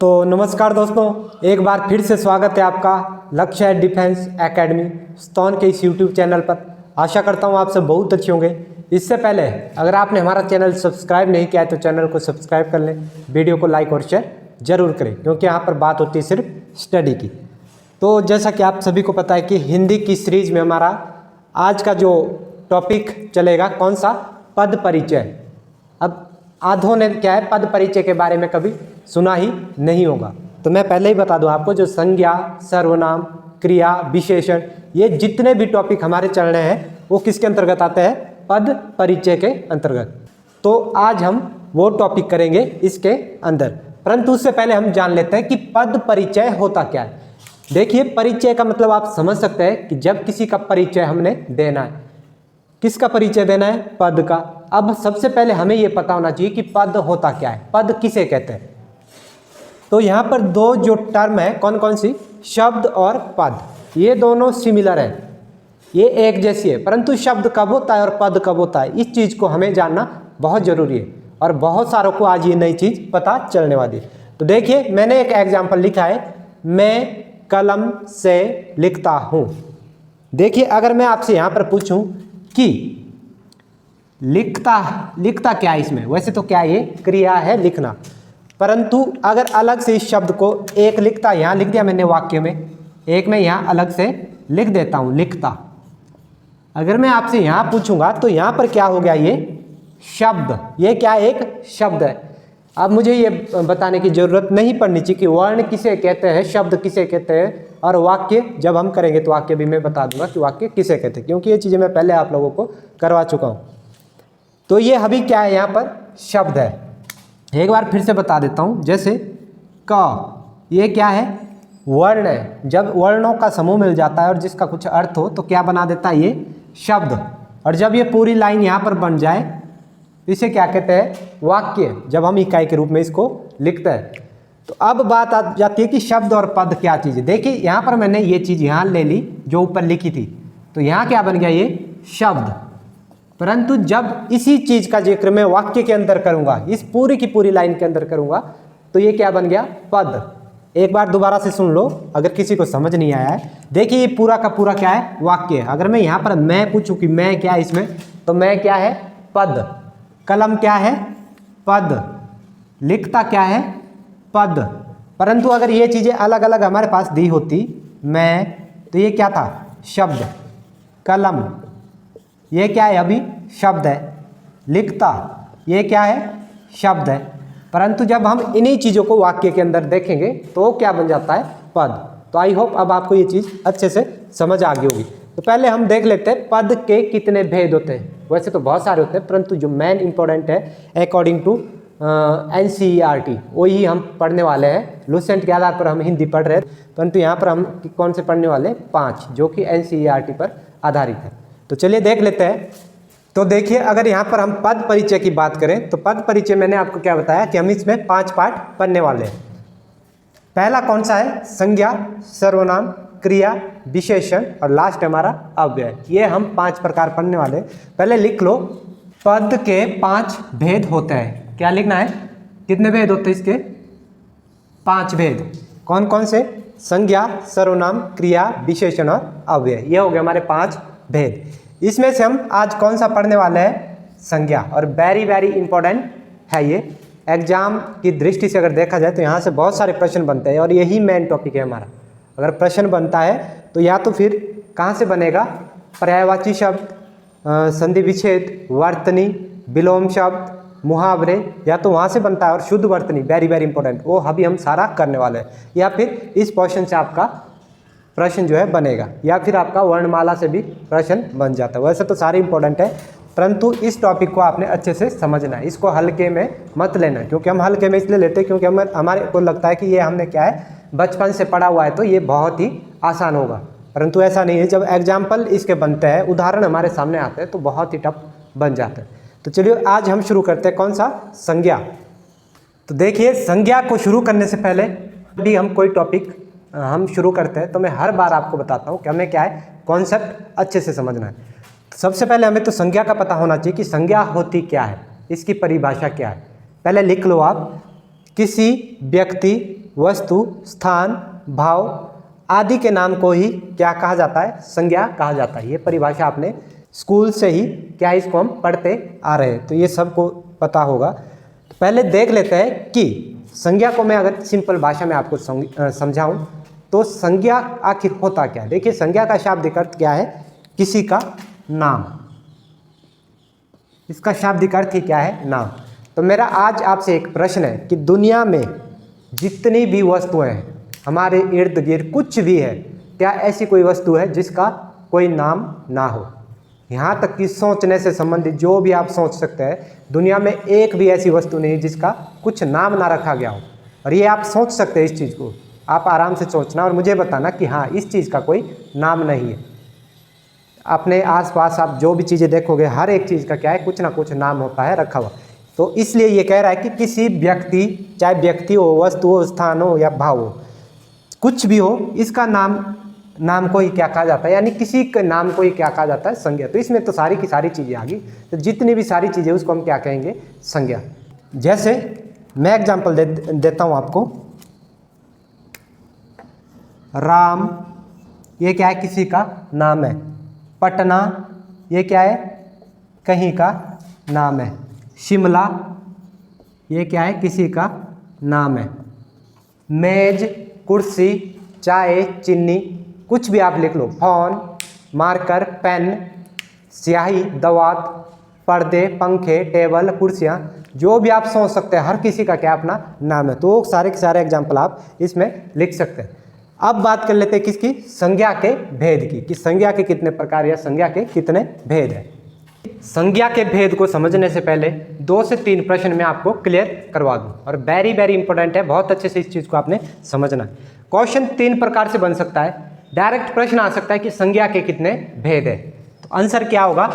तो नमस्कार दोस्तों, एक बार फिर से स्वागत है आपका लक्ष्य है डिफेंस एकेडमी स्तौन के इस यूट्यूब चैनल पर। आशा करता हूँ आप सब बहुत अच्छे होंगे। इससे पहले अगर आपने हमारा चैनल सब्सक्राइब नहीं किया है तो चैनल को सब्सक्राइब कर लें, वीडियो को लाइक और शेयर जरूर करें क्योंकि यहाँ पर बात होती है सिर्फ स्टडी की। तो जैसा कि आप सभी को पता है कि हिंदी की सीरीज में हमारा आज का जो टॉपिक चलेगा कौन सा, पद परिचय। अब आधों ने क्या है, पद परिचय के बारे में कभी सुना ही नहीं होगा। तो मैं पहले ही बता दूं आपको, जो संज्ञा, सर्वनाम, क्रिया, विशेषण, ये जितने भी टॉपिक हमारे चल रहे हैं वो किसके अंतर्गत आते हैं, पद परिचय के अंतर्गत। तो आज हम वो टॉपिक करेंगे इसके अंदर, परंतु उससे पहले हम जान लेते हैं कि पद परिचय होता क्या है। देखिए, परिचय का मतलब आप समझ सकते हैं कि जब किसी का परिचय हमने देना है। किसका परिचय देना है, पद का। अब सबसे पहले हमें यह पता होना चाहिए कि पद होता क्या है, पद किसे कहते हैं। तो यहाँ पर दो जो टर्म है, कौन कौन सी, शब्द और पद, ये दोनों सिमिलर है, ये एक जैसी है। परंतु शब्द कब होता है और पद कब होता है, इस चीज़ को हमें जानना बहुत ज़रूरी है और बहुत सारों को आज ये नई चीज़ पता चलने वाली है। तो देखिए, मैंने एक एग्जाम्पल लिखा है, मैं कलम से लिखता हूँ। देखिए, अगर मैं आपसे यहाँ पर पूछूँ कि लिखता क्या है इसमें, वैसे तो क्या ये क्रिया है लिखना, परंतु अगर अलग से इस शब्द को एक लिखता यहाँ लिख दिया मैंने वाक्य में, एक मैं यहाँ अलग से लिख देता हूँ लिखता। अगर मैं आपसे यहाँ पूछूंगा तो यहाँ पर क्या हो गया, ये शब्द, ये क्या एक शब्द है। अब मुझे ये बताने की जरूरत नहीं पड़नी चाहिए कि वर्ण किसे कहते हैं, शब्द किसे कहते हैं, और वाक्य जब हम करेंगे तो वाक्य भी मैं बता दूंगा कि वाक्य किसे कहते हैं, क्योंकि ये चीज़ें मैं पहले आप लोगों को करवा चुका हूँ। तो ये अभी क्या है, यहाँ पर शब्द है। एक बार फिर से बता देता हूँ, जैसे क, ये क्या है, वर्ण है। जब वर्णों का समूह मिल जाता है और जिसका कुछ अर्थ हो तो क्या बना देता है, ये शब्द। और जब ये पूरी लाइन यहाँ पर बन जाए इसे क्या कहते हैं, वाक्य, जब हम इकाई के रूप में इसको लिखते हैं। तो अब बात आ जाती है कि शब्द और पद क्या चीज़ है। देखिए, यहाँ पर मैंने ये चीज़ यहाँ ले ली जो ऊपर लिखी थी, तो यहाँ क्या बन गया, ये शब्द। परंतु जब इसी चीज़ का जिक्र मैं वाक्य के अंदर करूँगा, इस पूरी की पूरी लाइन के अंदर करूँगा, तो ये क्या बन गया, पद। एक बार दोबारा से सुन लो अगर किसी को समझ नहीं आया है। देखिए, ये पूरा का पूरा क्या है, वाक्य। अगर मैं यहाँ पर मैं पूछूं कि मैं क्या है इसमें, तो मैं क्या है, पद। कलम क्या है, पद। लिखता क्या है, पद। परंतु अगर ये चीज़ें अलग अलग हमारे पास दी होती, मैं, तो ये क्या था, शब्द। कलम, ये क्या है, अभी शब्द है। लिखता, ये क्या है, शब्द है। परंतु जब हम इन्हीं चीज़ों को वाक्य के अंदर देखेंगे तो क्या बन जाता है, पद। तो आई होप अब आपको ये चीज़ अच्छे से समझ आ गई होगी। तो पहले हम देख लेते हैं पद के कितने भेद होते हैं। वैसे तो बहुत सारे होते हैं, परंतु जो मेन इंपॉर्टेंट है अकॉर्डिंग टू NCERT वही हम पढ़ने वाले हैं। लुसेंट के आधार पर हम हिंदी पढ़ रहे हैं, परंतु यहाँ पर हम कौन से पढ़ने वाले, 5, जो कि NCERT पर आधारित है। तो चलिए देख लेते हैं। तो देखिए, अगर यहाँ पर हम पद परिचय की बात करें तो पद परिचय मैंने आपको क्या बताया कि हम इसमें 5 पार्ट पढ़ने वाले हैं। पहला कौन सा है, संज्ञा, सर्वनाम, क्रिया, विशेषण और लास्ट हमारा अव्यय। ये हम 5 प्रकार पढ़ने वाले हैं। पहले लिख लो, पद के 5 भेद होते हैं। क्या लिखना है, कितने भेद होते हैं इसके, 5 भेद। कौन कौन से, संज्ञा, सर्वनाम, क्रिया, विशेषण और अव्यय। ये हो गए हमारे 5 भेद। इसमें से हम आज कौन सा पढ़ने वाले हैं, संज्ञा। और वेरी वेरी इंपॉर्टेंट है ये, एग्जाम की दृष्टि से अगर देखा जाए तो यहाँ से बहुत सारे प्रश्न बनते हैं और यही मेन टॉपिक है हमारा। अगर प्रश्न बनता है तो या तो फिर कहाँ से बनेगा, पर्यायवाची शब्द, संधि विच्छेद, वर्तनी, विलोम शब्द, मुहावरे, या तो वहाँ से बनता है। और शुद्ध वर्तनी वेरी वेरी इंपॉर्टेंट, वो अभी हम सारा करने वाले हैं। या फिर इस पोर्शन से आपका प्रश्न जो है बनेगा, या फिर आपका वर्णमाला से भी प्रश्न बन जाता है। वैसे तो सारे इंपॉर्टेंट है, परंतु इस टॉपिक को आपने अच्छे से समझना है, इसको हल्के में मत लेना। क्योंकि हम हल्के में इसलिए लेते हैं क्योंकि हमारे को लगता है कि ये हमने क्या है, बचपन से पढ़ा हुआ है तो ये बहुत ही आसान होगा, परंतु ऐसा नहीं है। जब एग्जाम्पल इसके बनते हैं, उदाहरण हमारे सामने आते हैं तो बहुत ही टफ बन जाता है। तो चलिए आज हम शुरू करते हैं, कौन सा, संज्ञा। तो देखिए, संज्ञा को शुरू करने से पहले भी हम कोई टॉपिक हम शुरू करते हैं तो मैं हर बार आपको बताता हूँ कि हमें क्या है, कॉन्सेप्ट अच्छे से समझना है। सबसे पहले हमें तो संज्ञा का पता होना चाहिए कि संज्ञा होती क्या है, इसकी परिभाषा क्या है। पहले लिख लो आप, किसी व्यक्ति, वस्तु, स्थान, भाव आदि के नाम को ही क्या कहा जाता है? संज्ञा कहा जाता है। ये परिभाषा आपने स्कूल से ही क्या इसको हम पढ़ते आ रहे हैं, तो ये सबको पता होगा। तो पहले देख लेते हैं कि संज्ञा को मैं अगर सिंपल भाषा में आपको समझाऊं तो संज्ञा आखिर होता क्या है। देखिए, संज्ञा का शाब्दिक अर्थ क्या है? किसी का नाम। इसका शाब्दिक अर्थ ही क्या है? नाम। तो मेरा आज आपसे एक प्रश्न है कि दुनिया में जितनी भी वस्तुएं हैं, हमारे इर्द गिर्द कुछ भी है, क्या ऐसी कोई वस्तु है जिसका कोई नाम ना हो? यहाँ तक कि सोचने से संबंधित जो भी आप सोच सकते हैं, दुनिया में एक भी ऐसी वस्तु नहीं जिसका कुछ नाम ना रखा गया हो। और ये आप सोच सकते हैं, इस चीज़ को आप आराम से सोचना और मुझे बताना कि हाँ, इस चीज़ का कोई नाम नहीं है। अपने आसपास आप जो भी चीज़ें देखोगे, हर एक चीज़ का क्या है? कुछ ना कुछ नाम होता है रखा हुआ। तो इसलिए ये कह रहा है कि किसी व्यक्ति, चाहे व्यक्ति हो, वस्तु हो, स्थान हो या भाव हो, कुछ भी हो, इसका नाम को ही क्या कहा जाता है? यानी किसी के नाम को ही क्या कहा जाता है? संज्ञा। तो इसमें तो सारी की सारी चीज़ें आ गई। तो जितनी भी सारी चीज़ें उसको हम क्या कहेंगे? संज्ञा। जैसे मैं एग्जांपल देता हूँ आपको। राम, ये क्या है? किसी का नाम है। पटना, ये क्या है? कहीं का नाम है। शिमला, ये क्या है? किसी का नाम है। मेज, कुर्सी, चाय, चीनी, कुछ भी आप लिख लो। फोन, मार्कर, पेन, स्याही, दवात, पर्दे, पंखे, टेबल, कुर्सियाँ, जो भी आप सोच सकते हैं, हर किसी का क्या अपना नाम है। तो सारे के सारे एग्जाम्पल आप इसमें लिख सकते हैं। अब बात कर लेते हैं किसकी? संज्ञा के भेद की, कि संज्ञा के कितने प्रकार या संज्ञा के कितने भेद हैं। संज्ञा के भेद को समझने से पहले 2 से 3 प्रश्न मैं आपको क्लियर करवा दूं, और वेरी वेरी इंपॉर्टेंट है, बहुत अच्छे से इस चीज़ को आपने समझना है। क्वेश्चन 3 प्रकार से बन सकता है। डायरेक्ट प्रश्न आ सकता है कि संज्ञा के कितने भेद है, तो आंसर क्या होगा?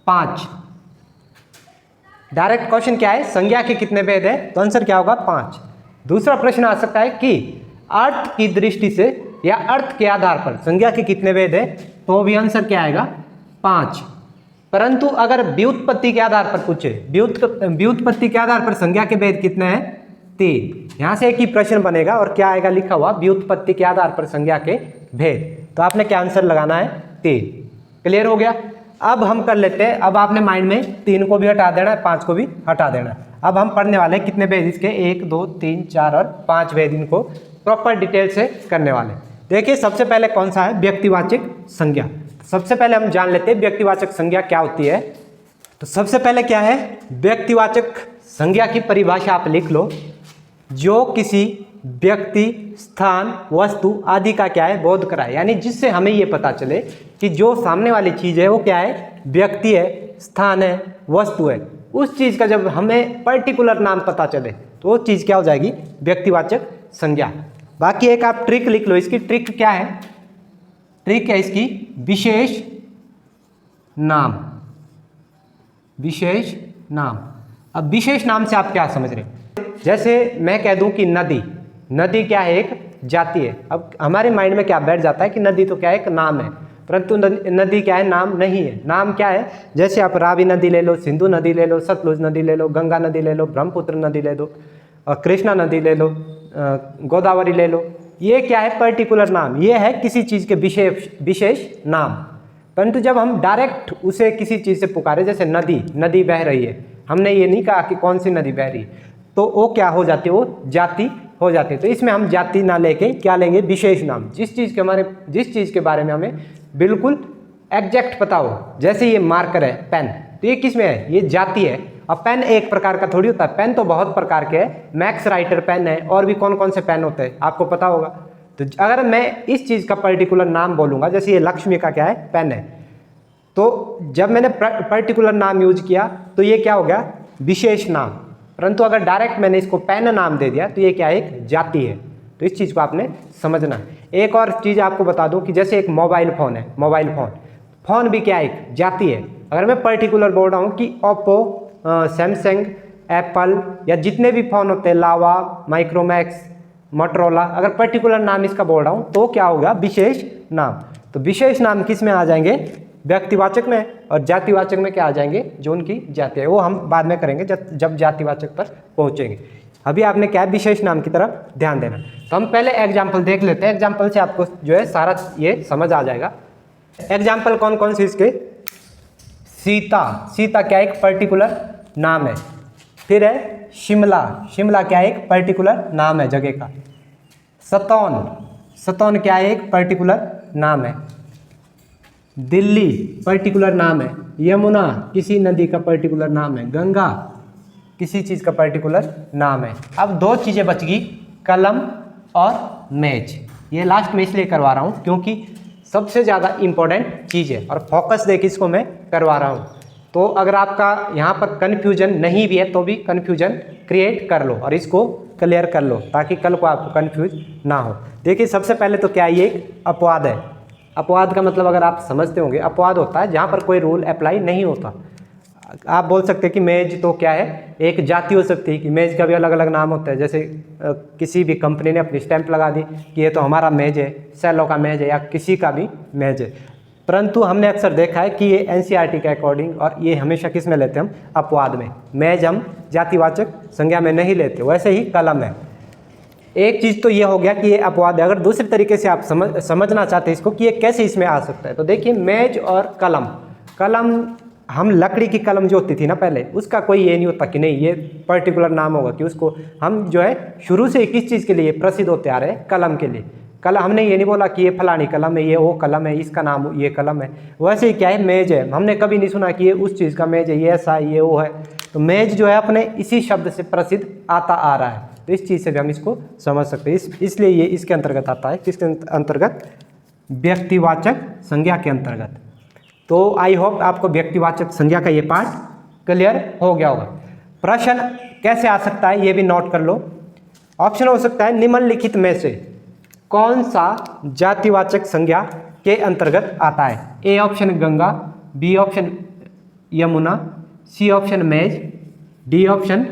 5। डायरेक्ट क्वेश्चन क्या है? संज्ञा के कितने भेद है, तो आंसर क्या होगा? 5। दूसरा प्रश्न आ सकता है कि अर्थ की दृष्टि से या अर्थ के आधार पर संज्ञा के कितने भेद है, तो भी आंसर क्या आएगा? 5। परंतु अगर व्युत्पत्ति के आधार पर पूछे, व्युत्पत्ति के आधार पर संज्ञा के भेद कितने हैं? 3। यहां से एक ही प्रश्न बनेगा और क्या आएगा लिखा हुआ? व्युत्पत्ति के आधार पर संज्ञा के भेद। तो आपने क्या आंसर लगाना है? 3। क्लियर हो गया? अब हम कर लेते हैं। अब आपने माइंड में 3 को भी हटा देना है, 5 को भी हटा देना है। अब हम पढ़ने वाले हैं कितने भेद इसके? 1, 2, 3, 4 और 5 भेद। इनको प्रॉपर डिटेल से करने वाले। देखिए, सबसे पहले कौन सा है? व्यक्तिवाचक संज्ञा। सबसे पहले हम जान लेते हैं व्यक्तिवाचक संज्ञा क्या होती है। तो सबसे पहले क्या है? व्यक्तिवाचक संज्ञा की परिभाषा आप लिख लो। जो किसी व्यक्ति, स्थान, वस्तु आदि का क्या है? बोध कराए। यानी जिससे हमें ये पता चले कि जो सामने वाली चीज़ है वो क्या है? व्यक्ति है, स्थान है, वस्तु है। उस चीज़ का जब हमें पर्टिकुलर नाम पता चले तो वो चीज़ क्या हो जाएगी? व्यक्तिवाचक संज्ञा। बाकी एक आप ट्रिक लिख लो। इसकी ट्रिक क्या है? ट्रिक है इसकी विशेष नाम। विशेष नाम। अब विशेष नाम से आप क्या समझ रहे? जैसे मैं कह दूं कि नदी, नदी क्या है? एक जाति है। अब हमारे माइंड में क्या बैठ जाता है कि नदी तो क्या है? एक नाम है, परंतु नदी क्या है? नाम नहीं है। नाम क्या है? जैसे आप रावी नदी ले लो, सिंधु नदी ले लो, सतलुज नदी ले लो, गंगा नदी ले लो, ब्रह्मपुत्र नदी ले लो, और कृष्णा नदी ले लो, गोदावरी ले लो। ये क्या है? पर्टिकुलर नाम। ये है किसी चीज़ के विशेष नाम। परंतु जब हम डायरेक्ट उसे किसी चीज़ से पुकारे, जैसे नदी, नदी बह रही है, हमने ये नहीं कहा कि कौन सी नदी बह रही है, तो वो क्या हो जाती है? वो जाति हो जाती है। तो इसमें हम जाति ना लेके क्या लेंगे? विशेष नाम। जिस चीज़ के बारे में हमें बिल्कुल एग्जैक्ट पता हो। जैसे ये मार्कर है, पेन, तो ये किस में है? ये जाति है। अब पेन एक प्रकार का थोड़ी होता है, पेन तो बहुत प्रकार के हैं। मैक्स राइटर पेन है, और भी कौन कौन से पेन होते हैं आपको पता होगा। तो अगर मैं इस चीज़ का पर्टिकुलर नाम बोलूँगा, जैसे ये लक्ष्मी का क्या है? पेन है, तो जब मैंने पर्टिकुलर नाम यूज किया तो ये क्या हो गया? विशेष नाम। परंतु अगर डायरेक्ट मैंने इसको पेन नाम दे दिया तो ये क्या है? एक जाति है। तो इस चीज़ को आपने समझना है। एक और चीज़ आपको बता दूं कि जैसे एक मोबाइल फ़ोन है, मोबाइल फ़ोन भी क्या है? एक जाति है। अगर मैं पर्टिकुलर बोल रहा हूँ कि ओप्पो, सैमसंग, एप्पल या जितने भी फ़ोन होते हैं, लावा, माइक्रोमैक्स, मोटरोला, अगर पर्टिकुलर नाम इसका बोल रहा हूँ तो क्या होगा? विशेष नाम। तो विशेष नाम किस में आ जाएंगे? व्यक्तिवाचक में। और जातिवाचक में क्या आ जाएंगे? जो उनकी जाति है। वो हम बाद में करेंगे जब जातिवाचक पर पहुँचेंगे। अभी आपने क्या है, विशेष नाम की तरफ ध्यान देना। तो हम पहले एग्जाम्पल देख लेते हैं, एग्जाम्पल से आपको जो है सारा ये समझ आ जाएगा। एग्जाम्पल कौन कौन से इसके, सीता, सीता क्या एक पर्टिकुलर नाम है। फिर है शिमला, शिमला क्या एक पर्टिकुलर नाम है जगह का। सतौन, सतौन क्या है एक पर्टिकुलर नाम है। दिल्ली पर्टिकुलर नाम है। यमुना किसी नदी का पर्टिकुलर नाम है। गंगा किसी चीज़ का पर्टिकुलर नाम है। अब दो चीज़ें बच गई, कलम और मेज। ये लास्ट में इसलिए करवा रहा हूँ क्योंकि सबसे ज़्यादा इम्पोर्टेंट चीज़ है और फोकस देख इसको मैं करवा रहा हूँ। तो अगर आपका यहाँ पर कन्फ्यूजन नहीं भी है तो भी कन्फ्यूजन क्रिएट कर लो और इसको क्लियर कर लो ताकि कल को आपको कन्फ्यूज ना हो। देखिए सबसे पहले तो क्या ये एक अपवाद है। अपवाद का मतलब अगर आप समझते होंगे, अपवाद होता है जहाँ पर कोई रूल अप्लाई नहीं होता। आप बोल सकते हैं कि मेज तो क्या है, एक जाति हो सकती है कि मेज का भी अलग अलग नाम होता है। जैसे किसी भी कंपनी ने अपनी स्टैंप लगा दी कि ये तो हमारा मेज है, सेलो का मेज है या किसी का भी मेज है। परंतु हमने अक्सर देखा है कि ये एनसीईआरटी के अकॉर्डिंग और ये हमेशा किस में लेते हैं हम, अपवाद में। मेज हम जातिवाचक संज्ञा में नहीं लेते। वैसे ही कलम है। एक चीज़ तो ये हो गया कि ये अपवाद है। अगर दूसरे तरीके से आप समझना चाहते हैं इसको कि ये कैसे इसमें आ सकता है, तो देखिए मेज और कलम, कलम हम लकड़ी की कलम जो होती थी ना पहले, उसका कोई ये नहीं होता कि नहीं ये पर्टिकुलर नाम होगा कि उसको हम जो है शुरू से किस चीज़ के लिए प्रसिद्ध होते आ रहे हैं, कलम के लिए। कलम हमने ये नहीं बोला कि ये फलानी कलम है, ये वो कलम है, इसका नाम ये कलम है। वैसे ही क्या है, मेज है, हमने कभी नहीं सुना कि ये उस चीज़ का मेज है, ये ऐसा है, ये वो है। तो मेज जो है अपने इसी शब्द से प्रसिद्ध आता आ रहा है। तो इस चीज़ से भी हम इसको समझ सकते हैं। इसलिए ये इसके अंतर्गत आता है, किसके अंतर्गत, व्यक्तिवाचक संज्ञा के अंतर्गत। तो आई होप आपको व्यक्तिवाचक संज्ञा का ये पार्ट क्लियर हो गया होगा। प्रश्न कैसे आ सकता है ये भी नोट कर लो। ऑप्शन हो सकता है निम्नलिखित में से कौन सा जातिवाचक संज्ञा के अंतर्गत आता है। A option Ganga, B option Yamuna, C option मेज, डी ऑप्शन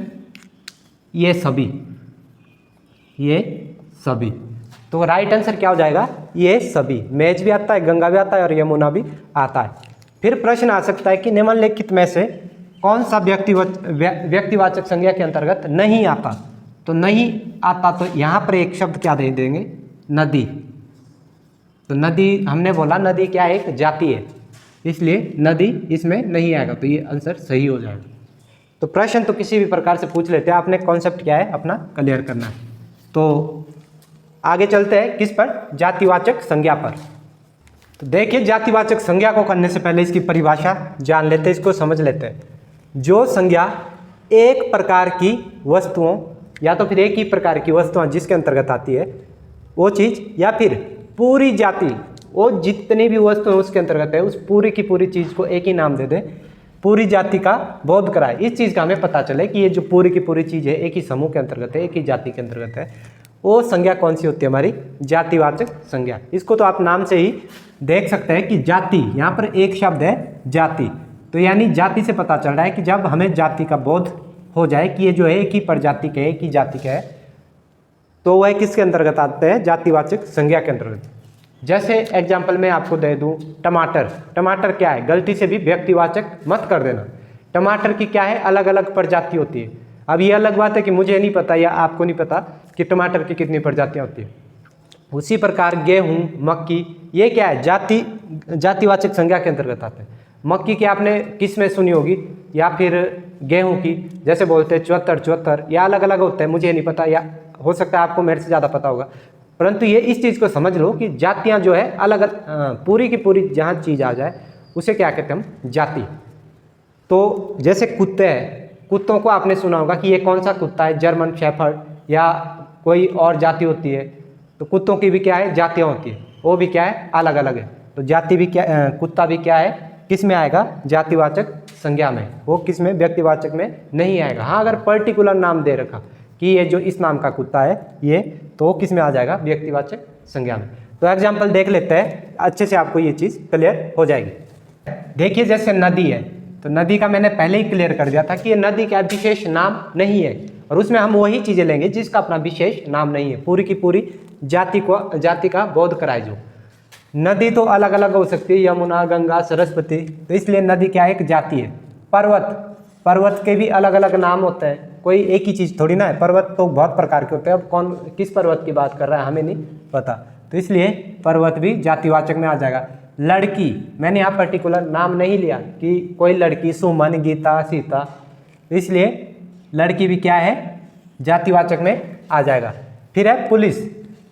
ये सभी, ये सभी। तो राइट आंसर क्या हो जाएगा, ये सभी। मेज भी आता है, गंगा भी आता है और यमुना भी आता है। फिर प्रश्न आ सकता है कि निम्नलिखित में से कौन सा व्यक्तिवाचक संज्ञा के अंतर्गत नहीं आता। तो नहीं आता तो यहाँ पर एक शब्द क्या दे देंगे, नदी। तो नदी हमने बोला नदी क्या है, एक जाति है, इसलिए नदी इसमें नहीं आएगा। तो ये आंसर सही हो जाएगा। तो प्रश्न तो किसी भी प्रकार से पूछ लेते हैं, आपने कॉन्सेप्ट क्या है अपना क्लियर करना है। तो आगे चलते हैं किस पर, जातिवाचक संज्ञा पर। तो देखिए जातिवाचक संज्ञा को करने से पहले इसकी परिभाषा जान लेते हैं, इसको समझ लेते हैं। जो संज्ञा एक प्रकार की वस्तुओं या तो फिर एक ही प्रकार की वस्तुएं जिसके अंतर्गत आती है वो चीज़, या फिर पूरी जाति, वो जितनी भी वस्तुएं उसके अंतर्गत है, उस पूरी की पूरी चीज़ को एक ही नाम दे दें, पूरी जाति का बोध कराए। इस चीज़ का हमें पता चले कि ये जो पूरी की पूरी चीज़ है एक ही समूह के अंतर्गत है, एक ही जाति के अंतर्गत है, वो संज्ञा कौन सी होती है, हमारी जातिवाचक संज्ञा। इसको तो आप नाम से ही देख सकते हैं कि जाति, यहाँ पर एक शब्द है जाति। तो यानी जाति से पता चल रहा है कि जब हमें जाति का बोध हो जाए कि ये जो है एक ही प्रजाति के, एक ही जाति के है, तो वह किसके अंतर्गत आते हैं, जातिवाचक संज्ञा के अंतर्गत। जैसे एग्जाम्पल मैं आपको दे दूं, टमाटर। टमाटर क्या है, गलती से भी व्यक्तिवाचक मत कर देना। टमाटर की क्या है, अलग अलग प्रजाति होती है। अब ये अलग बात है कि मुझे नहीं पता या आपको नहीं पता कि टमाटर की कितनी प्रजातियाँ होती है। उसी प्रकार गेहूँ, मक्की, ये क्या है, जातिवाचक संज्ञा के अंतर्गत आते हैं। मक्की की आपने किस में सुनी होगी, या फिर गेहूँ की, जैसे बोलते हैं 74, या अलग अलग होता है, मुझे नहीं पता, या हो सकता है आपको मेरे से ज़्यादा पता होगा। परंतु ये इस चीज़ को समझ लो कि जातियाँ जो है अलग पूरी की पूरी जहाँ चीज़ आ जाए उसे क्या कहते हैं हम, जाति। तो जैसे कुत्ते हैं, कुत्तों को आपने सुना होगा कि ये कौन सा कुत्ता है, जर्मन शेफर्ड या कोई और जाति होती है। तो कुत्तों की भी क्या है, जातियाँ होती है, वो भी क्या है, अलग अलग है। तो जाति भी क्या, कुत्ता भी क्या है, किस में आएगा, जातिवाचक संज्ञा में, वो किस में, व्यक्तिवाचक में नहीं आएगा। हाँ अगर पर्टिकुलर नाम दे रखा कि ये जो इस नाम का कुत्ता है ये, तो वो किस में आ जाएगा, व्यक्तिवाचक संज्ञा में। तो एग्जाम्पल देख लेते हैं, अच्छे से आपको ये चीज़ क्लियर हो जाएगी। देखिए जैसे नदी है, तो नदी का मैंने पहले ही क्लियर कर दिया था कि ये नदी का विशेष नाम नहीं है, और उसमें हम वही चीज़ें लेंगे जिसका अपना विशेष नाम नहीं है, पूरी की पूरी जाति का बोध कराए। जो नदी तो अलग अलग हो सकती है, यमुना, गंगा, सरस्वती, तो इसलिए नदी क्या एक जाति है। पर्वत के भी अलग अलग नाम होते हैं, कोई एक ही चीज़ थोड़ी ना है, पर्वत तो बहुत प्रकार के होते हैं। अब कौन किस पर्वत की बात कर रहा है हमें नहीं पता, तो इसलिए पर्वत भी जातिवाचक में आ जाएगा। लड़की, मैंने यहाँ पर्टिकुलर नाम नहीं लिया कि कोई लड़की, सुमन, गीता, सीता, इसलिए लड़की भी क्या है, जातिवाचक में आ जाएगा। फिर है पुलिस।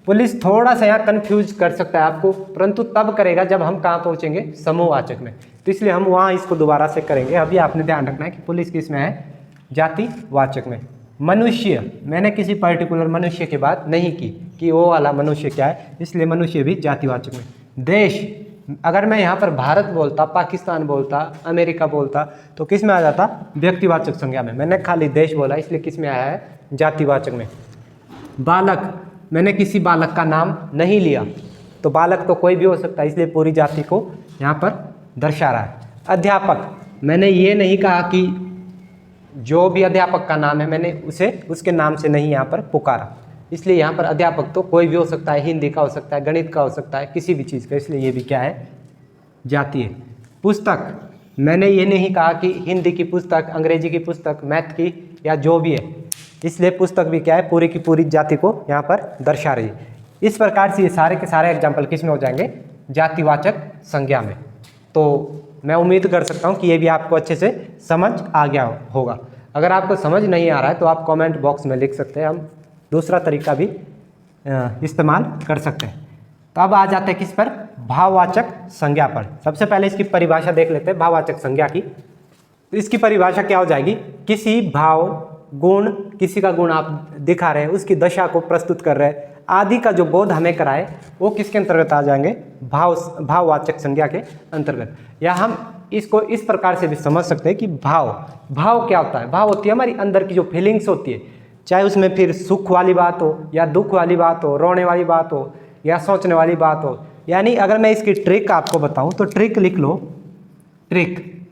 पुलिस थोड़ा सा यहाँ कन्फ्यूज कर सकता है आपको, परंतु तब करेगा जब हम कहाँ पहुँचेंगे, समूहवाचक में, तो इसलिए हम वहाँ इसको दोबारा से करेंगे। अभी आपने ध्यान रखना है कि पुलिस किस में है, जातिवाचक में। मनुष्य, मैंने किसी पर्टिकुलर मनुष्य की बात नहीं की कि वो वाला मनुष्य क्या है, इसलिए मनुष्य भी जातिवाचक में। देश, अगर मैं यहाँ पर भारत बोलता, पाकिस्तान बोलता, अमेरिका बोलता, तो किस में आ जाता, व्यक्तिवाचक संज्ञा में। मैंने खाली देश बोला इसलिए किस में आया है, जातिवाचक में। बालक, मैंने किसी बालक का नाम नहीं लिया, तो बालक तो कोई भी हो सकता है, इसलिए पूरी जाति को यहाँ पर दर्शा रहा है। अध्यापक, मैंने ये नहीं कहा कि जो भी अध्यापक का नाम है मैंने उसे उसके नाम से नहीं यहाँ पर पुकारा, इसलिए यहाँ पर अध्यापक तो कोई भी हो सकता है, हिंदी का हो सकता है, गणित का हो सकता है, किसी भी चीज़ का, इसलिए ये भी क्या है, जाति है। पुस्तक, मैंने ये नहीं कहा कि हिंदी की पुस्तक, अंग्रेजी की पुस्तक, मैथ की या जो भी है, इसलिए पुस्तक भी क्या है, पूरी की पूरी जाति को यहाँ पर दर्शा रही है। इस प्रकार से ये सारे के सारे एग्जाम्पल किस में हो जाएंगे, जातिवाचक संज्ञा में। तो मैं उम्मीद कर सकता हूँ कि ये भी आपको अच्छे से समझ आ गया होगा। अगर आपको समझ नहीं आ रहा है तो आप कमेंट बॉक्स में लिख सकते हैं, हम दूसरा तरीका भी इस्तेमाल कर सकते हैं। तो अब आ जाते हैं किस पर, भाववाचक संज्ञा पर। सबसे पहले इसकी परिभाषा देख लेते हैं भाववाचक संज्ञा की। तो इसकी परिभाषा क्या हो जाएगी, किसी भाव, गुण, किसी का गुण आप दिखा रहे हैं, उसकी दशा को प्रस्तुत कर रहे हैं आदि का जो बोध हमें कराए, वो किसके अंतर्गत आ जाएंगे, भाववाचक संज्ञा के अंतर्गत। या हम इसको इस प्रकार से भी समझ सकते हैं कि भाव क्या होता है, भाव होती है हमारी अंदर की जो फीलिंग्स होती है, चाहे उसमें फिर सुख वाली बात हो या दुख वाली बात हो, रोने वाली बात हो या सोचने वाली बात हो। यानी अगर मैं इसकी ट्रिक आपको बताऊं तो ट्रिक लिख लो, ट्रिक,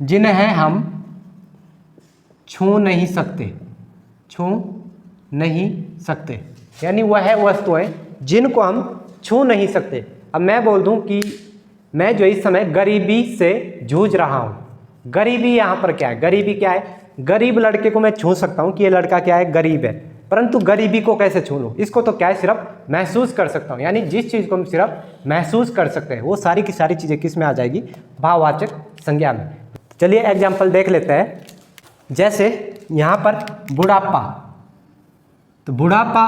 जिन्हें हम छू नहीं सकते, छू नहीं सकते, यानी वह वस्तुएं जिनको हम छू नहीं सकते। अब मैं बोल दूं कि मैं जो इस समय गरीबी से जूझ रहा हूं, गरीबी यहाँ पर क्या है, गरीबी क्या है, गरीब लड़के को मैं छू सकता हूं कि ये लड़का क्या है, गरीब है, परंतु गरीबी को कैसे छू लूँ, इसको तो क्या है, सिर्फ महसूस कर सकता हूँ। यानी जिस चीज़ को हम सिर्फ महसूस कर सकते हैं वो सारी की सारी चीज़ें किस में आ जाएगी, भाववाचक संज्ञा में। चलिए एग्जाम्पल देख लेते हैं। जैसे यहाँ पर बुढ़ापा, तो बुढ़ापा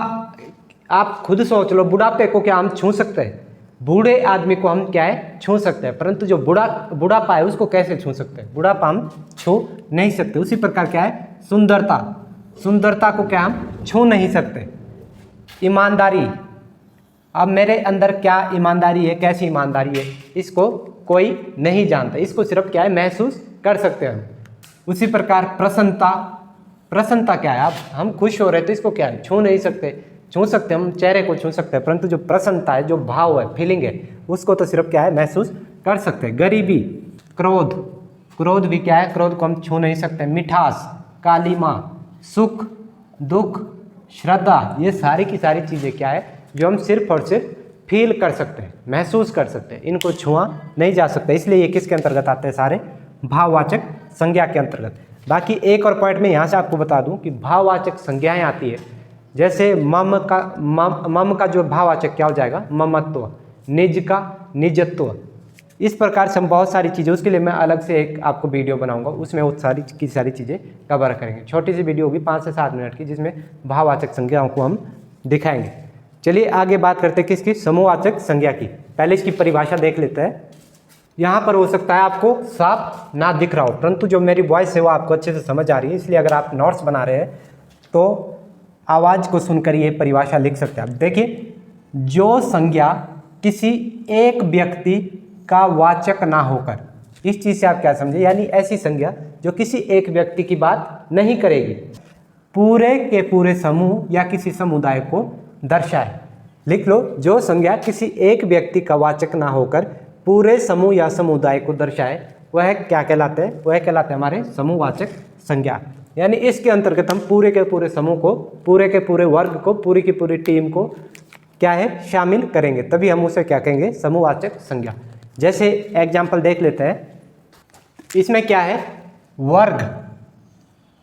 आप खुद सोच लो, बुढ़ापे को क्या हम छू सकते हैं, बूढ़े आदमी को हम क्या है, छू सकते हैं, परंतु जो बुढ़ापा है उसको कैसे छू सकते हैं, बुढ़ापा हम छू नहीं सकते। उसी प्रकार क्या है, सुंदरता, सुंदरता को क्या हम छू नहीं सकते। ईमानदारी, अब मेरे अंदर क्या ईमानदारी है, कैसी ईमानदारी है, इसको कोई नहीं जानता, इसको सिर्फ क्या है, महसूस कर सकते हैं हम। उसी प्रकार प्रसन्नता, प्रसन्नता क्या है, अब हम खुश हो रहे हैं तो इसको क्या है, छू नहीं सकते, छू सकते हम चेहरे को छू सकते हैं, परंतु जो प्रसन्नता है, जो भाव है, फीलिंग है, उसको तो सिर्फ क्या है, महसूस कर सकते हैं। गरीबी, क्रोध, क्रोध भी क्या है, क्रोध को हम छू नहीं सकते। मिठास, कालीमा, सुख, दुख, श्रद्धा, ये सारी की सारी चीज़ें क्या है, जो हम सिर्फ और सिर्फ फील कर सकते हैं, महसूस कर सकते हैं, इनको छुआ नहीं जा सकता, इसलिए ये किसके अंतर्गत आते हैं, सारे भाववाचक संज्ञा के अंतर्गत। बाकी एक और पॉइंट में यहाँ से आपको बता दूं कि भाववाचक संज्ञाएं आती है, जैसे मम का जो भाववाचक क्या हो जाएगा, ममत्व, निज का निजत्व। इस प्रकार से हम बहुत सारी चीज़ें, उसके लिए मैं अलग से एक आपको वीडियो बनाऊंगा, उसमें वो सारी की सारी चीज़ें कवर करेंगे। छोटी सी वीडियो होगी 5 से 7 मिनट की, जिसमें भाववाचक संज्ञाओं को हम दिखाएंगे। चलिए आगे बात करते हैं किसकी, समूहवाचक संज्ञा की। पहले इसकी परिभाषा देख लेते हैं। यहाँ पर हो सकता है आपको साफ ना दिख रहा हो, परंतु जो मेरी वॉइस है वो आपको अच्छे से समझ आ रही है, इसलिए अगर आप नोट्स बना रहे हैं तो आवाज़ को सुनकर ये परिभाषा लिख सकते हैं। आप देखिए, जो संज्ञा किसी एक व्यक्ति का वाचक ना होकर, इस चीज़ से आप क्या समझे, यानी ऐसी संज्ञा जो किसी एक व्यक्ति की बात नहीं करेगी, पूरे के पूरे समूह या किसी समुदाय को दर्शाए। लिख लो, जो संज्ञा किसी एक व्यक्ति का वाचक ना होकर पूरे समूह या समुदाय को दर्शाए, वह क्या कहलाते हैं, वह कहलाते हैं हमारे समूहवाचक संज्ञा। यानी इसके अंतर्गत हम पूरे के पूरे समूह को, पूरे के पूरे वर्ग को, पूरी की पूरी टीम को क्या है, शामिल करेंगे, तभी हम उसे क्या कहेंगे, समूहवाचक संज्ञा। जैसे एग्जाम्पल देख लेते हैं। इसमें क्या है, वर्ग,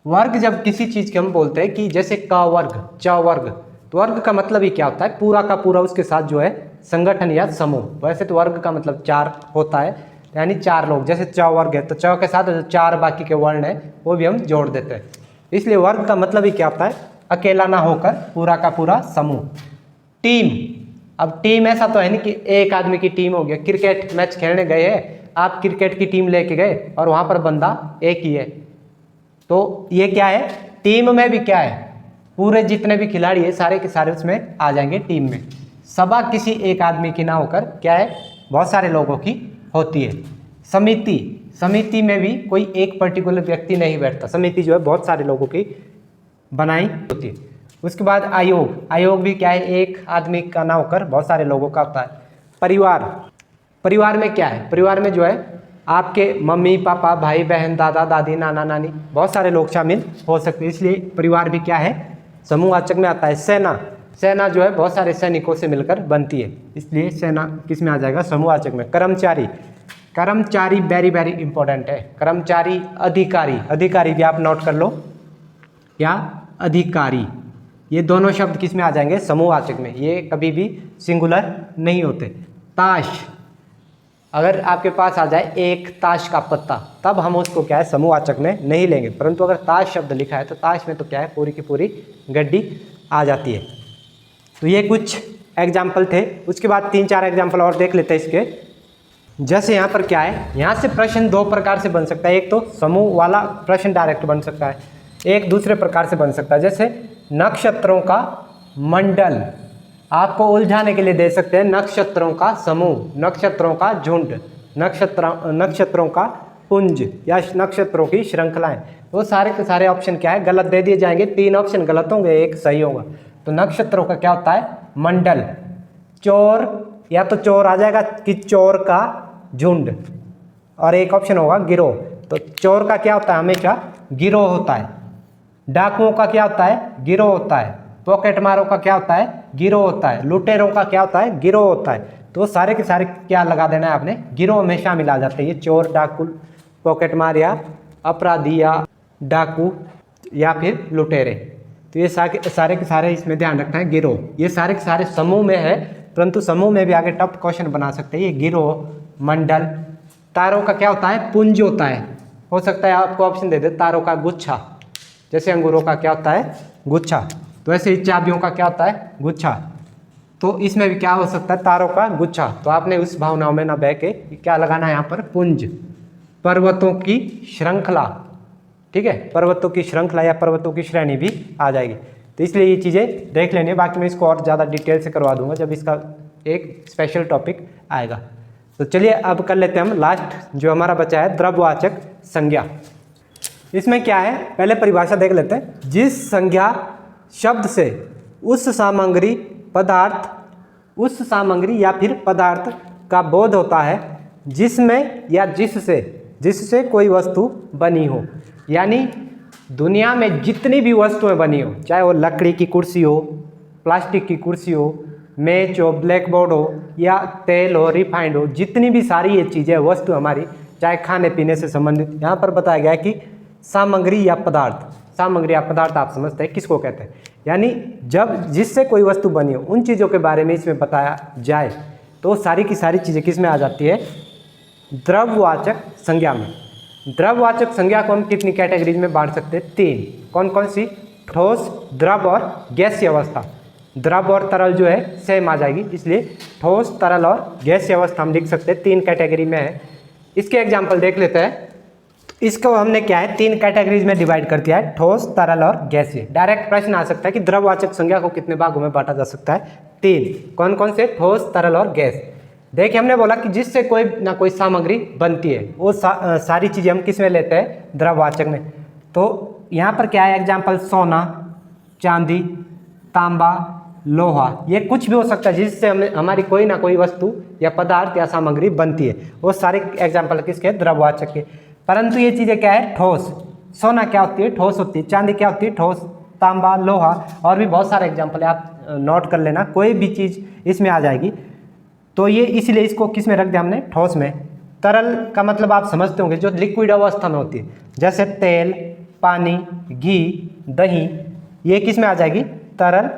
वर्ग जब किसी चीज के हम बोलते हैं कि जैसे क वर्ग, च वर्ग, तो वर्ग का मतलब ही क्या होता है, पूरा का पूरा उसके साथ जो है संगठन या समूह। वैसे तो वर्ग का मतलब 4 होता है, यानी 4 लोग। जैसे च वर्ग है तो च के साथ जो 4 बाकी के वर्ण है वो भी हम जोड़ देते हैं। इसलिए वर्ग का मतलब ही क्या होता है, अकेला ना होकर पूरा का पूरा समूह। टीम, अब टीम ऐसा तो है नहीं कि एक आदमी की टीम हो गया। क्रिकेट मैच खेलने गए हैं, आप क्रिकेट की टीम लेके गए और वहां पर बंदा एक ही है, तो ये क्या है, टीम में भी क्या है, पूरे जितने भी खिलाड़ी है सारे के सारे उसमें आ जाएंगे टीम में। सभा किसी एक आदमी की ना होकर क्या है, बहुत सारे लोगों की होती है। समिति, समिति में भी कोई एक पर्टिकुलर व्यक्ति नहीं बैठता, समिति जो है बहुत सारे लोगों की बनाई होती है। उसके बाद आयोग, आयोग भी क्या है, एक आदमी का ना होकर बहुत सारे लोगों का होता है। परिवार, परिवार में क्या है, परिवार में जो है आपके मम्मी पापा भाई बहन दादा दादी नाना नानी बहुत सारे लोग शामिल हो सकते हैं, इसलिए परिवार भी क्या है, समूहवाचक में आता है। सेना, सेना जो है बहुत सारे सैनिकों से मिलकर बनती है, इसलिए सेना किस में आ जाएगा, समूहवाचक में। कर्मचारी, कर्मचारी वेरी वेरी इंपॉर्टेंट है। कर्मचारी, अधिकारी, अधिकारी भी आप नोट कर लो, क्या, अधिकारी, ये दोनों शब्द किस में आ जाएंगे, समूहवाचक में, ये कभी भी सिंगुलर नहीं होते। ताश, अगर आपके पास आ जाए एक ताश का पत्ता, तब हम उसको क्या है, समूहवाचक में नहीं लेंगे, परंतु अगर ताश शब्द लिखा है तो ताश में तो क्या है, पूरी की पूरी गड्डी आ जाती है। तो ये कुछ एग्जाम्पल थे, उसके बाद 3-4 एग्जाम्पल और देख लेते हैं इसके। जैसे यहाँ पर क्या है, यहाँ से प्रश्न 2 प्रकार से बन सकता है, एक तो समूह वाला प्रश्न डायरेक्ट बन सकता है, एक दूसरे प्रकार से बन सकता है। जैसे नक्षत्रों का मंडल, आपको उलझाने के लिए दे सकते हैं नक्षत्रों का समूह, नक्षत्रों का झुंड, नक्षत्रों का पुंज या नक्षत्रों की श्रृंखलाएं। वो सारे के सारे ऑप्शन क्या है, गलत दे दिए जाएंगे। 3 ऑप्शन गलत होंगे, एक सही होगा। तो नक्षत्रों का क्या होता है, मंडल। चोर, या तो चोर आ जाएगा कि चोर का झुंड, और एक ऑप्शन होगा गिरोह। तो चोर का क्या होता है, हमेशा गिरोह होता है। डाकुओं का क्या होता है, गिरोह होता है। पॉकेट मारों का क्या होता है, गिरोह होता है। लुटेरों का क्या होता है, गिरोह होता है। तो सारे के सारे क्या लगा देना है आपने, गिरोह में शामिल आ जाते हैं ये चोर, डाकू, पॉकेट मार या अपराधी या डाकू या फिर लुटेरे। तो ये सारे के सारे इसमें ध्यान रखना है, गिरोह। ये सारे के सारे समूह में है, परंतु समूह में भी आगे टफ क्वेश्चन बना सकते हैं। ये गिरोह, मंडल। तारों का क्या होता है, पुंज होता है। हो सकता है आपको ऑप्शन दे दे तारों का गुच्छा, जैसे अंगूरों का क्या होता है, गुच्छा। तो ऐसे ही चाबियों का क्या होता है, गुच्छा। तो इसमें भी क्या हो सकता है, तारों का गुच्छा। तो आपने उस भावनाओं में ना बह के क्या लगाना है यहाँ पर, पुंज। पर्वतों की श्रृंखला, ठीक है, पर्वतों की श्रृंखला या पर्वतों की श्रेणी भी आ जाएगी। तो इसलिए ये चीज़ें देख लेनी है, बाकी मैं इसको और ज़्यादा डिटेल से करवा दूंगा जब इसका एक स्पेशल टॉपिक आएगा। तो चलिए अब कर लेते हैं हम लास्ट जो हमारा बचा है, द्रव्यवाचक संज्ञा। इसमें क्या है, पहले परिभाषा देख लेते हैं। जिस संज्ञा शब्द से उस सामग्री, पदार्थ, उस सामग्री या फिर पदार्थ का बोध होता है जिसमें या जिससे कोई वस्तु बनी हो। यानी दुनिया में जितनी भी वस्तुएं बनी हो, चाहे वो लकड़ी की कुर्सी हो, प्लास्टिक की कुर्सी हो, मेज हो, ब्लैक बोर्ड हो, या तेल हो, रिफाइंड हो, जितनी भी सारी ये चीज़ें वस्तु हमारी, चाहे खाने पीने से संबंधित, यहाँ पर बताया गया है कि सामग्री या पदार्थ, सामग्री या पदार्थ आप समझते हैं किसको कहते हैं। यानी जब जिससे कोई वस्तु बनी हो उन चीज़ों के बारे में इसमें बताया जाए तो सारी की सारी चीज़ें किस में आ जाती है, द्रव्यवाचक संज्ञा में। द्रव्यवाचक संज्ञा को हम कितनी कैटेगरीज में बांट सकते हैं, 3। कौन कौन सी, ठोस, द्रव और गैसीय अवस्था। द्रव और तरल जो है सेम आ जाएगी, इसलिए ठोस, तरल और गैसीय अवस्था हम लिख सकते हैं, 3 कैटेगरी में है। इसके एग्जाम्पल देख लेते हैं। इसको हमने क्या है, 3 कैटेगरीज में डिवाइड कर दिया है, ठोस, तरल और गैसीय। डायरेक्ट प्रश्न आ सकता है कि द्रव्यवाचक संज्ञा को कितने भागों में बांटा जा सकता है, 3। कौन कौन से, ठोस, तरल और गैस। देखिए हमने बोला कि जिससे कोई ना कोई सामग्री बनती है, वो सारी चीज़ें हम किस में लेते हैं, द्रव्यवाचक में। तो यहाँ पर क्या है एग्जाम्पल, सोना, चांदी, तांबा, लोहा, ये कुछ भी हो सकता है जिससे हमारी कोई ना कोई वस्तु या पदार्थ या सामग्री बनती है, वो सारे एग्जाम्पल किसके, द्रव्यवाचक के। परंतु ये चीज़ें क्या है, ठोस। सोना क्या होती है, ठोस होती है। चांदी क्या होती है, ठोस। तांबा, लोहा, और भी बहुत सारे एग्जाम्पल है, आप नोट कर लेना, कोई भी चीज़ इसमें आ जाएगी। तो ये इसलिए इसको किस में रख दिया हमने, ठोस में। तरल का मतलब आप समझते होंगे जो लिक्विड अवस्था में होती है, जैसे तेल, पानी, घी, दही, ये किस में आ जाएगी? तरल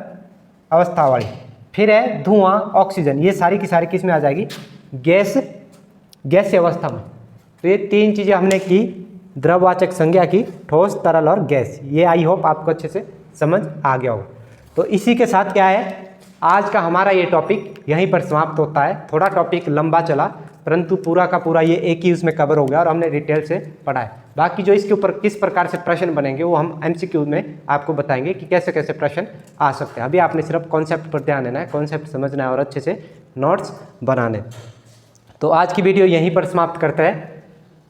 अवस्था वाली। फिर है धुआं, ऑक्सीजन, ये सारी की सारी किस में आ जाएगी? गैसीय अवस्था में। तो ये तीन चीज़ें हमने की, द्रववाचक संज्ञा की, ठोस, तरल और गैस। ये आई होप आपको अच्छे से समझ आ गया हो। तो इसी के साथ क्या है, आज का हमारा ये टॉपिक यहीं पर समाप्त होता है। थोड़ा टॉपिक लंबा चला, परंतु पूरा का पूरा ये एक ही उसमें कवर हो गया और हमने डिटेल से पढ़ा है। बाकी जो इसके ऊपर किस प्रकार से प्रश्न बनेंगे वो हम MCQ में आपको बताएंगे कि कैसे कैसे प्रश्न आ सकते हैं। अभी आपने सिर्फ कॉन्सेप्ट पर ध्यान देना है, कॉन्सेप्ट समझना है और अच्छे से नोट्स बनाने। तो आज की वीडियो यहीं पर समाप्त करते हैं।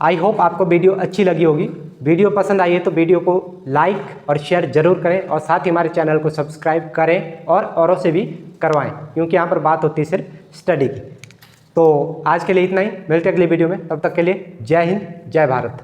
आई होप आपको वीडियो अच्छी लगी होगी। वीडियो पसंद आई है तो वीडियो को लाइक और शेयर जरूर करें और साथ ही हमारे चैनल को सब्सक्राइब करें और औरों से भी करवाएं, क्योंकि यहाँ पर बात होती है सिर्फ स्टडी की। तो आज के लिए इतना ही, मिलते हैं अगली वीडियो में। तब तक के लिए जय हिंद, जय भारत।